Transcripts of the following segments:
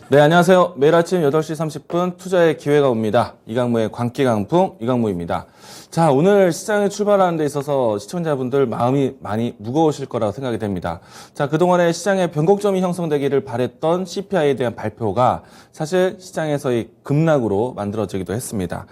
네, 안녕하세요. 매일 아침 8시 30분 투자의 기회가 옵니다. 이강무의 광기강풍 이강무입니다. 자, 오늘 시장에 출발하는 데 있어서 시청자분들 마음이 많이 무거우실 거라고 생각이 됩니다. 자, 그동안에 시장에 변곡점이 형성되기를 바랬던 CPI에 대한 발표가 사실 시장에서의 급락으로 만들어지기도 했습니다.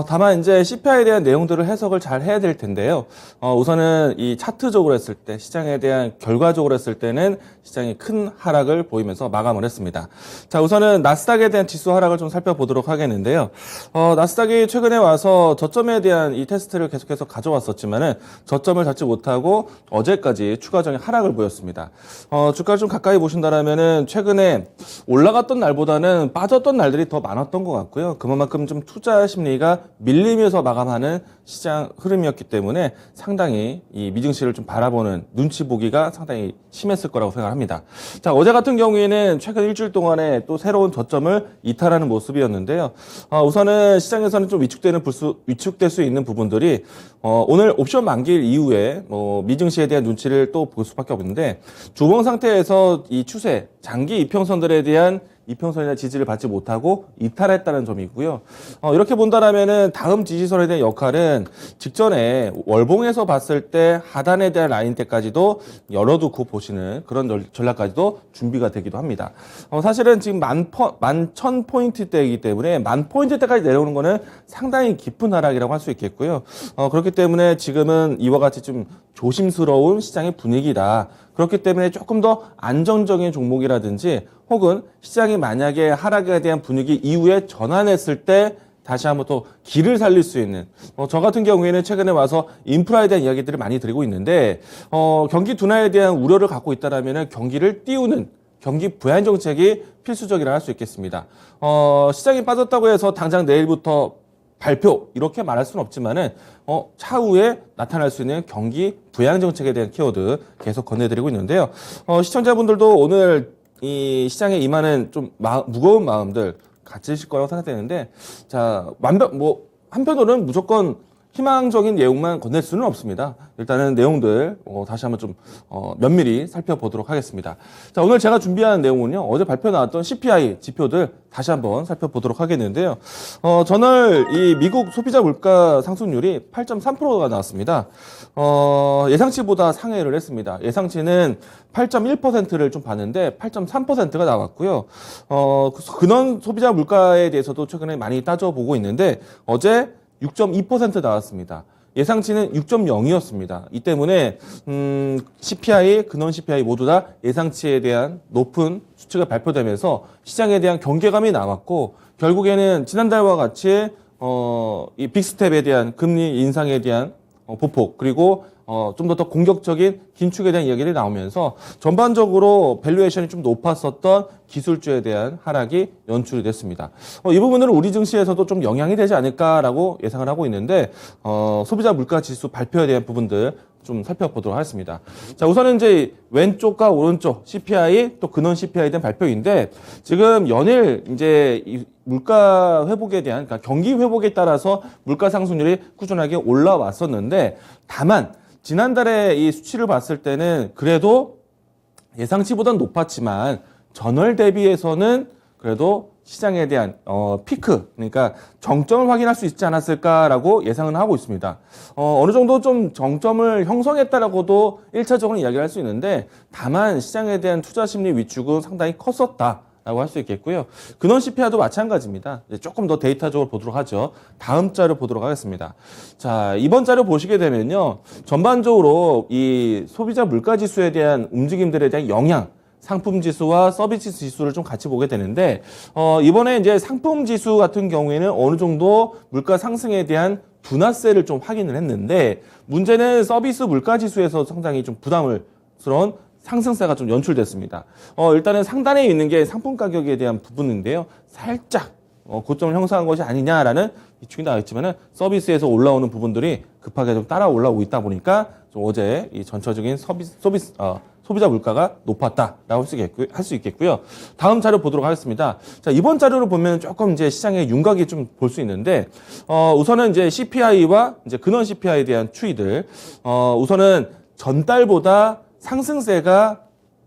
다만 이제 CPI에 대한 내용들을 해석을 잘 해야 될 텐데요. 우선은 이 차트적으로 했을 때, 시장에 대한 결과적으로 했을 때는 시장이 큰 하락을 보이면서 마감을 했습니다. 자, 우선은 나스닥에 대한 지수 하락을 좀 살펴보도록 하겠는데요. 나스닥이 최근에 와서 저점에 대한 이 테스트를 계속해서 가져왔었지만은 저점을 잡지 못하고 어제까지 추가적인 하락을 보였습니다. 주가를 좀 가까이 보신다라면은 최근에 올라갔던 날보다는 빠졌던 날들이 더 많았던 것 같고요. 그만큼 좀 투자 심리가 밀리면서 마감하는 시장 흐름이었기 때문에 상당히 이 미증시를 좀 바라보는 눈치 보기가 상당히 심했을 거라고 생각합니다. 자, 어제 같은 경우에는 최근 일주일 동안에 또 새로운 저점을 이탈하는 모습이었는데요. 우선은 시장에서는 좀 위축될 수 있는 부분들이 오늘 옵션 만기일 이후에 미증시에 대한 눈치를 또 볼 수밖에 없는데 주봉 상태에서 이 추세, 장기 이평선들에 대한 이평선이나 지지를 받지 못하고 이탈했다는 점이고요. 이렇게 본다라면은 다음 지지선에 대한 역할은 직전에 월봉에서 봤을 때 하단에 대한 라인 때까지도 열어두고 보시는 그런 전략까지도 준비가 되기도 합니다. 사실은 지금 11,000포인트대이기 때문에 10,000포인트대까지 내려오는 거는 상당히 깊은 하락이라고 할 수 있겠고요. 그렇기 때문에 지금은 이와 같이 좀 조심스러운 시장의 분위기다. 그렇기 때문에 조금 더 안정적인 종목이라든지 혹은 시장이 만약에 하락에 대한 분위기 이후에 전환했을 때 다시 한번 또 기를 살릴 수 있는 저 같은 경우에는 최근에 와서 인프라에 대한 이야기들을 많이 드리고 있는데 경기 둔화에 대한 우려를 갖고 있다라면 경기를 띄우는 경기 부양 정책이 필수적이라 할 수 있겠습니다. 시장이 빠졌다고 해서 당장 내일부터 발표 이렇게 말할 수는 없지만은 차후에 나타날 수 있는 경기 부양 정책에 대한 키워드 계속 건네드리고 있는데요. 시청자분들도 오늘 이 시장에 임하는 좀 무거운 마음들 가지실 거라고 생각되는데, 자, 한편으로는 무조건 희망적인 내용만 건넬 수는 없습니다. 일단은 내용들 다시 한번 좀 면밀히 살펴보도록 하겠습니다. 자, 오늘 제가 준비한 내용은요, 어제 발표 나왔던 CPI 지표들 다시 한번 살펴보도록 하겠는데요. 전월 이 미국 소비자 물가 상승률이 8.3%가 나왔습니다. 예상치보다 상회를 했습니다. 예상치는 8.1%를 좀 봤는데 8.3%가 나왔고요. 근원 소비자 물가에 대해서도 최근에 많이 따져보고 있는데 어제 6.2% 나왔습니다. 예상치는 6.0이었습니다. 이 때문에 CPI, 근원 CPI 모두 다 예상치에 대한 높은 수치가 발표되면서 시장에 대한 경계감이 나왔고 결국에는 지난달과 같이 이 빅스텝에 대한 금리 인상에 대한 보폭 그리고 좀 더 공격적인 긴축에 대한 이야기들이 나오면서 전반적으로 밸류에이션이 좀 높았었던 기술주에 대한 하락이 연출이 됐습니다. 이 부분은 우리 증시에서도 좀 영향이 되지 않을까라고 예상을 하고 있는데 소비자 물가 지수 발표에 대한 부분들 좀 살펴보도록 하겠습니다. 자, 우선은 이제 왼쪽과 오른쪽 CPI 또 근원 CPI에 대한 발표인데 지금 연일 이제 이 물가 회복에 대한 그러니까 경기 회복에 따라서 물가 상승률이 꾸준하게 올라왔었는데 다만 지난달에 이 수치를 봤을 때는 그래도 예상치보다는 높았지만 전월 대비해서는 그래도 시장에 대한 피크 그러니까 정점을 확인할 수 있지 않았을까라고 예상은 하고 있습니다. 어느 정도 좀 정점을 형성했다라고도 1차적으로 이야기를 할 수 있는데 다만 시장에 대한 투자 심리 위축은 상당히 컸었다. 라고 할 수 있겠고요. 근원 CPI도 마찬가지입니다. 이제 조금 더 데이터적으로 보도록 하죠. 다음 자료 보도록 하겠습니다. 자, 이번 자료 보시게 되면요. 전반적으로 이 소비자 물가 지수에 대한 움직임들에 대한 영향, 상품 지수와 서비스 지수를 좀 같이 보게 되는데, 이번에 이제 상품 지수 같은 경우에는 어느 정도 물가 상승에 대한 둔화세를 좀 확인을 했는데, 문제는 서비스 물가 지수에서 상당히 좀 부담스러운 상승세가 좀 연출됐습니다. 일단은 상단에 있는 게 상품 가격에 대한 부분인데요. 살짝 고점을 형성한 것이 아니냐라는 예측이 나와 있지만은 서비스에서 올라오는 부분들이 급하게 좀 따라 올라오고 있다 보니까 좀 어제 이 전체적인 소비자 물가가 높았다라고 할 수 있겠고요. 다음 자료 보도록 하겠습니다. 자, 이번 자료를 보면 조금 이제 시장의 윤곽이 좀 볼 수 있는데, 우선은 이제 CPI와 이제 근원 CPI에 대한 추이들, 우선은 전달보다 상승세가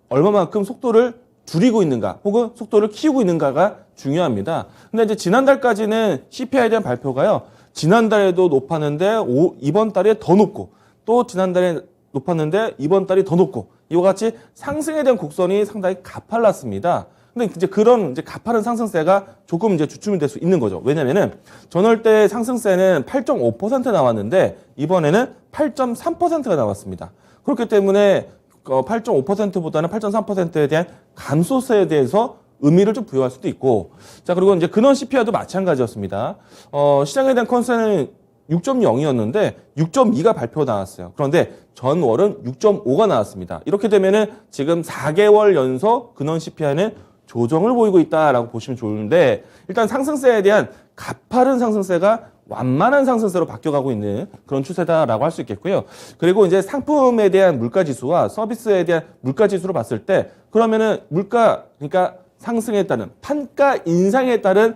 얼마만큼 속도를 줄이고 있는가 혹은 속도를 키우고 있는가가 중요합니다. 근데 이제 지난달까지는 CPI에 대한 발표가요. 지난달에도 높았는데 이번 달에 더 높고 또 지난달에 높았는데 이번 달이 더 높고 이와 같이 상승에 대한 곡선이 상당히 가팔랐습니다. 근데 이제 그런 이제 가파른 상승세가 조금 이제 주춤이 될 수 있는 거죠. 왜냐면은 전월대 상승세는 8.5% 나왔는데 이번에는 8.3%가 나왔습니다. 그렇기 때문에 8.5%보다는 8.3%에 대한 감소세에 대해서 의미를 좀 부여할 수도 있고, 자, 그리고 이제 근원 CPI도 마찬가지였습니다. 시장에 대한 컨센은 6.0이었는데 6.2가 발표 나왔어요. 그런데 전월은 6.5가 나왔습니다. 이렇게 되면은 지금 4개월 연속 근원 CPI는 조정을 보이고 있다라고 보시면 좋은데, 일단 상승세에 대한 가파른 상승세가 완만한 상승세로 바뀌어가고 있는 그런 추세다라고 할 수 있겠고요. 그리고 이제 상품에 대한 물가지수와 서비스에 대한 물가지수로 봤을 때, 그러면은 물가, 그러니까 상승에 따른 판가 인상에 따른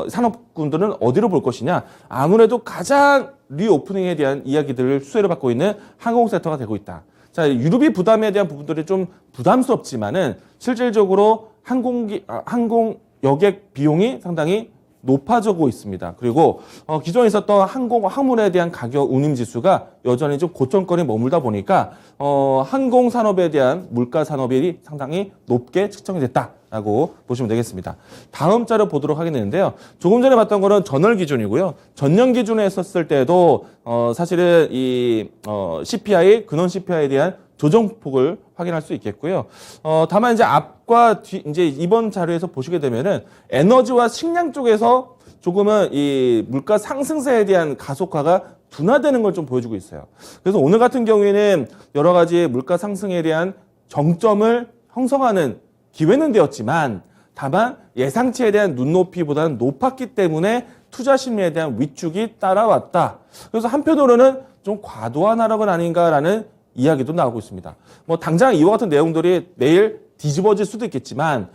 산업군들은 어디로 볼 것이냐? 아무래도 가장 리오프닝에 대한 이야기들을 수혜를 받고 있는 항공 섹터가 되고 있다. 자, 유류비 부담에 대한 부분들이 좀 부담스럽지만은 실질적으로 항공 여객 비용이 상당히 높아지고 있습니다. 그리고 기존에 있었던 항물에 대한 가격 운임 지수가 여전히 좀 고점권에 머물다 보니까 항공 산업에 대한 물가 산업이 상당히 높게 측정이 됐다라고 보시면 되겠습니다. 다음 자료 보도록 하겠는데요. 조금 전에 봤던 거는 전월 기준이고요. 전년 기준에 했었을 때도 사실은 이 CPI, 근원 CPI에 대한 조정폭을 확인할 수 있겠고요. 다만 이제 앞과 뒤, 이제 이번 자료에서 보시게 되면은 에너지와 식량 쪽에서 조금은 이 물가 상승세에 대한 가속화가 둔화되는 걸 좀 보여주고 있어요. 그래서 오늘 같은 경우에는 여러 가지 물가 상승에 대한 정점을 형성하는 기회는 되었지만, 다만 예상치에 대한 눈높이보다는 높았기 때문에 투자 심리에 대한 위축이 따라왔다. 그래서 한편으로는 좀 과도한 하락은 아닌가라는 이야기도 나오고 있습니다. 뭐 당장 이와 같은 내용들이 내일 뒤집어질 수도 있겠지만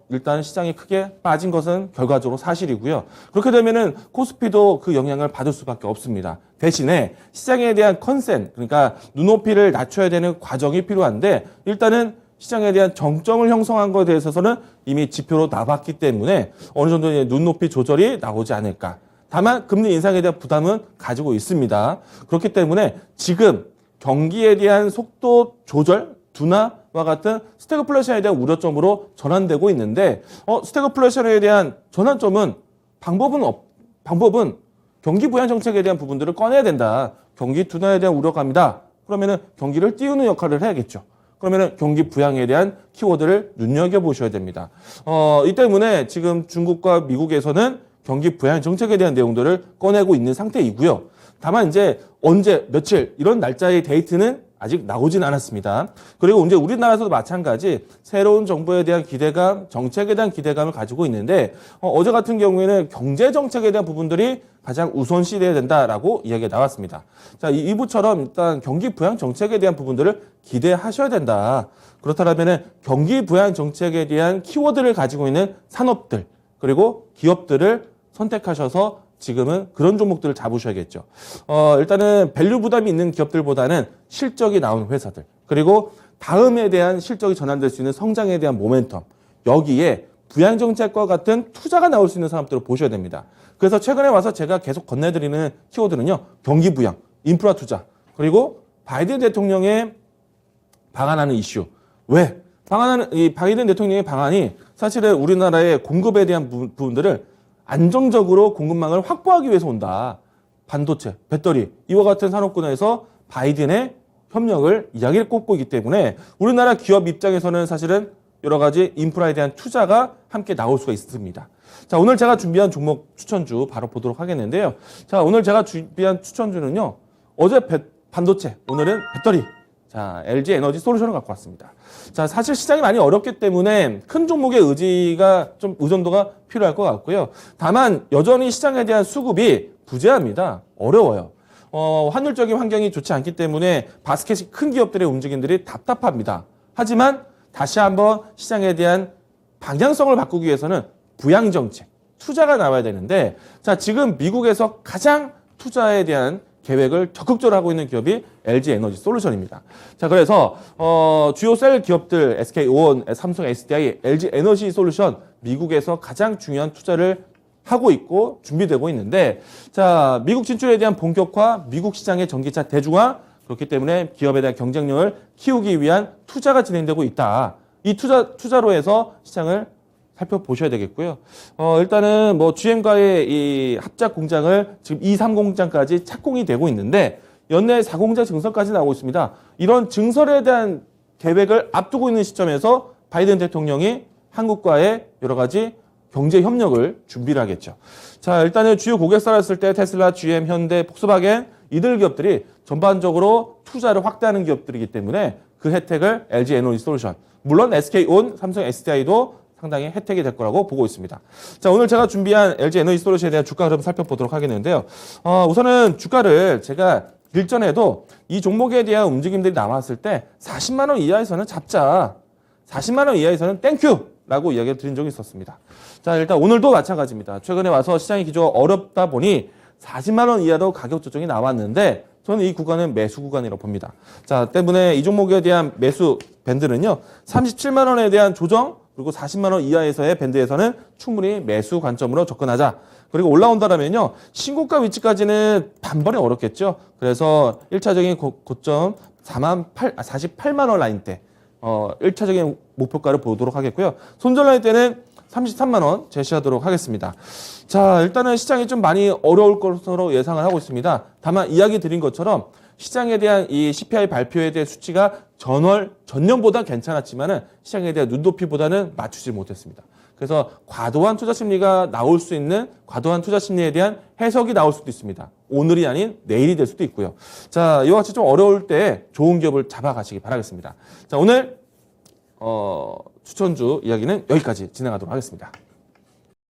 일단 시장이 크게 빠진 것은 결과적으로 사실이고요. 그렇게 되면은 코스피도 그 영향을 받을 수밖에 없습니다. 대신에 시장에 대한 컨센, 그러니까 눈높이를 낮춰야 되는 과정이 필요한데, 일단은 시장에 대한 정점을 형성한 것에 대해서는 이미 지표로 나왔기 때문에 어느 정도의 눈높이 조절이 나오지 않을까. 다만 금리 인상에 대한 부담은 가지고 있습니다. 그렇기 때문에 지금 경기에 대한 속도 조절, 둔화와 같은 스태그플레이션에 대한 우려점으로 전환되고 있는데, 스태그플레이션에 대한 전환점은 방법은 경기 부양 정책에 대한 부분들을 꺼내야 된다. 경기 둔화에 대한 우려감이다. 그러면은 경기를 띄우는 역할을 해야겠죠. 그러면은 경기 부양에 대한 키워드를 눈여겨보셔야 됩니다. 이 때문에 지금 중국과 미국에서는 경기 부양 정책에 대한 내용들을 꺼내고 있는 상태이고요. 다만 이제 언제, 며칠 이런 날짜의 데이트는 아직 나오진 않았습니다. 그리고 이제 우리나라에서도 마찬가지 새로운 정부에 대한 기대감, 정책에 대한 기대감을 가지고 있는데 어제 같은 경우에는 경제 정책에 대한 부분들이 가장 우선시돼야 된다라고 이야기가 나왔습니다. 자, 이부처럼 일단 경기 부양 정책에 대한 부분들을 기대하셔야 된다. 그렇다면은 경기 부양 정책에 대한 키워드를 가지고 있는 산업들 그리고 기업들을 선택하셔서 지금은 그런 종목들을 잡으셔야겠죠. 일단은 밸류 부담이 있는 기업들보다는 실적이 나온 회사들, 그리고 다음에 대한 실적이 전환될 수 있는 성장에 대한 모멘텀, 여기에 부양정책과 같은 투자가 나올 수 있는 사람들을 보셔야 됩니다. 그래서 최근에 와서 제가 계속 건네드리는 키워드는요, 경기 부양, 인프라 투자, 그리고 바이든 대통령의 방한하는 이슈. 왜? 이 바이든 대통령의 방안이 사실은 우리나라의 공급에 대한 부분들을 안정적으로 공급망을 확보하기 위해서 온다. 반도체, 배터리, 이와 같은 산업군에서 바이든의 협력을 이야기를 꼽고 있기 때문에 우리나라 기업 입장에서는 사실은 여러 가지 인프라에 대한 투자가 함께 나올 수가 있습니다. 자, 오늘 제가 준비한 종목 추천주 바로 보도록 하겠는데요. 자, 오늘 제가 준비한 추천주는요, 어제 반도체, 오늘은 배터리. 자, LG 에너지 솔루션을 갖고 왔습니다. 자, 사실 시장이 많이 어렵기 때문에 큰 종목의 의존도가 필요할 것 같고요. 다만 여전히 시장에 대한 수급이 부재합니다. 어려워요. 환율적인 환경이 좋지 않기 때문에 바스켓이 큰 기업들의 움직임들이 답답합니다. 하지만 다시 한번 시장에 대한 방향성을 바꾸기 위해서는 부양정책, 투자가 나와야 되는데, 자, 지금 미국에서 가장 투자에 대한 계획을 적극적으로 하고 있는 기업이 LG 에너지 솔루션입니다. 자, 그래서 주요 셀 기업들 SK온, 삼성 SDI, LG 에너지 솔루션 미국에서 가장 중요한 투자를 하고 있고 준비되고 있는데, 자, 미국 진출에 대한 본격화, 미국 시장의 전기차 대중화, 그렇기 때문에 기업에 대한 경쟁력을 키우기 위한 투자가 진행되고 있다. 이 투자로 해서 시장을 살펴보셔야 되겠고요. 일단은 뭐 GM과의 이 합작 공장을 지금 2, 3공장까지 착공이 되고 있는데 연내 4공장 증설까지 나오고 있습니다. 이런 증설에 대한 계획을 앞두고 있는 시점에서 바이든 대통령이 한국과의 여러 가지 경제 협력을 준비를 하겠죠. 자, 일단은 주요 고객사를 했을 때 테슬라, GM, 현대, 폭스바겐 이들 기업들이 전반적으로 투자를 확대하는 기업들이기 때문에 그 혜택을 LG 에너지 솔루션, 물론 SK온, 삼성 SDI도 상당히 혜택이 될 거라고 보고 있습니다. 자, 오늘 제가 준비한 LG 에너지 솔루션에 대한 주가 흐름 살펴보도록 하겠는데요. 우선은 주가를 제가 일전에도 이 종목에 대한 움직임들이 나왔을 때 40만 원 이하에서는 잡자, 40만 원 이하에서는 땡큐라고 이야기를 드린 적이 있었습니다. 자, 일단 오늘도 마찬가지입니다. 최근에 와서 시장이 기조가 어렵다 보니 40만 원 이하로 가격 조정이 나왔는데 저는 이 구간은 매수 구간이라고 봅니다. 자, 때문에 이 종목에 대한 매수 밴드는요. 37만 원에 대한 조정, 그리고 40만 원 이하에서의 밴드에서는 충분히 매수 관점으로 접근하자. 그리고 올라온다라면요. 신고가 위치까지는 단번에 어렵겠죠. 그래서 1차적인 고점 48만 원 라인대 1차적인 목표가를 보도록 하겠고요. 손절 라인 때는 33만 원 제시하도록 하겠습니다. 자, 일단은 시장이 좀 많이 어려울 것으로 예상을 하고 있습니다. 다만 이야기 드린 것처럼 시장에 대한 이 CPI 발표에 대한 수치가 전년보다 괜찮았지만은 시장에 대한 눈높이보다는 맞추지 못했습니다. 그래서 과도한 투자 심리가 나올 수 있는 과도한 투자 심리에 대한 해석이 나올 수도 있습니다. 오늘이 아닌 내일이 될 수도 있고요. 자, 이와 같이 좀 어려울 때 좋은 기업을 잡아가시기 바라겠습니다. 자, 오늘 추천주 이야기는 여기까지 진행하도록 하겠습니다.